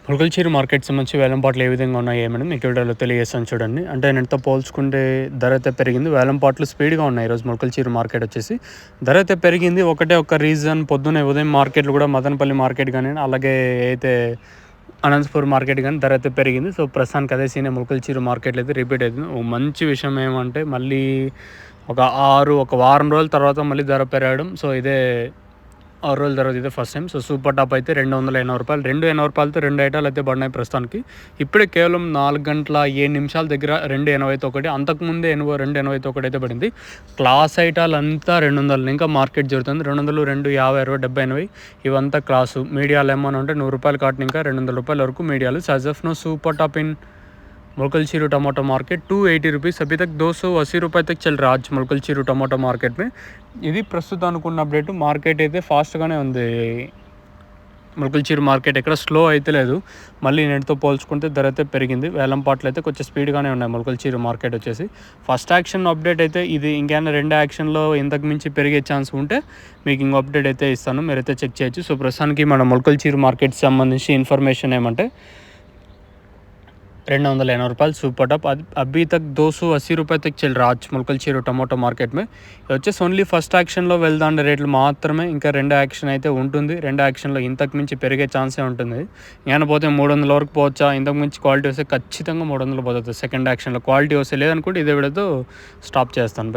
మొలకల్చీరు market సంబంధించి వేలంపాట్లు ఏ విధంగా ఉన్నాయి ఏమని మీకు వీడియోలో తెలియజేస్తాను చూడండి. అంటే నిన్నటితో పోల్చుకుంటే ధర అయితే పెరిగింది. వేలంపాట్లు స్పీడ్‌గా ఉన్నాయి ఈరోజు మొలకల్చీరు మార్కెట్ వచ్చేసి. ధర అయితే పెరిగింది. ఒకటే ఒక రీజన్ పొద్దున్నే ఉదయం మార్కెట్‌లు కూడా మదనపల్లి మార్కెట్ గానియండి, అలాగే అయితే అనంతపూర్ మార్కెట్ గాని ధర అయితే పెరిగింది. సో, ప్రస్తుతానికి అదే సీనే మొలకల్చీరు మార్కెట్‌లో అయితే రిపీట్ అవుతుంది. ఓ మంచి విషయం ఏమంటే మళ్ళీ ఒక వారం రోజుల తర్వాత మళ్ళీ ధర పెరగడం. సో, ఇదే 6 రోజుల తర్వాత ఇదే first time. So, super top అయితే రూ. 280. రూ. 280తో 2 ఐటాలు అయితే పడినాయి ప్రస్తుతానికి. ఇప్పుడే కేవలం 4 గంటల 7 నిమిషాల దగ్గర 280తో ఒకటి, అంతకుముందే 280తో ఒకటి అయితే పడింది. క్లాస్ ఐటాలు అంతా 200 ఇంకా మార్కెట్ జరుగుతుంది. 200, 250, 60, 70, 80 ఇవంతా క్లాసు. మీడియాలు ఏమన్నా ఉంటే ₹100 కాటన్ ఇంకా ₹200 వరకు మీడియాలు. As of now super top in Mulakalacheruvu tomato market ₹280 अभी तक ₹280 तक चल रहा आज मुलकलचीरू टमाटो मार्केट में. ఇది ప్రస్తుతం అనుకున్న అప్డేట్. మార్కెట్ అయితే ఫాస్ట్గానే ఉంది. మొలకల్చీరు మార్కెట్ ఎక్కడ స్లో అయితే లేదు. మళ్ళీ నేటితో పోల్చుకుంటే ధర అయితే పెరిగింది. వేలంపాట్లు అయితే కొంచెం స్పీడ్గానే ఉన్నాయి మొలకల్చీరు మార్కెట్ వచ్చేసి. ఫస్ట్ యాక్షన్ అప్డేట్ అయితే ఇది. ఇంకేమైనా రెండో యాక్షన్లో ఇంతకు మించి పెరిగే ఛాన్స్ ఉంటే మీకు ఇంకో అప్డేట్ అయితే ఇస్తాను, మీరైతే చెక్ చేయొచ్చు. సో, ప్రస్తుతానికి మన మొలకల్చీరు మార్కెట్కి సంబంధించి ఇన్ఫర్మేషన్ ఏమంటే ₹280 सुपर टॉप अभी तक ₹280 तक चल रहा आज మొలకల్చీరు టమాటో మార్కెట్ में. ఇది వచ్చేసి ఓన్లీ ఫస్ట్ యాక్షన్లో వెళ్దాండే రేట్లు మాత్రమే. ఇంకా రెండో యాక్షన్ అయితే ఉంటుంది. రెండో యాక్షన్లో ఇంతకు మించి పెరిగే ఛాన్సే ఉంటుంది. ఏమైనా పోతే 300 వరకు పోవచ్చా? ఇంతకు మించి క్వాలిటీ వస్తే ఖచ్చితంగా 300 పోతుంది సెకండ్ యాక్షన్లో. క్వాలిటీ వస్తే లేదనుకుంటే ఇదే వీడియోతో స్టాప్ చేస్తాను.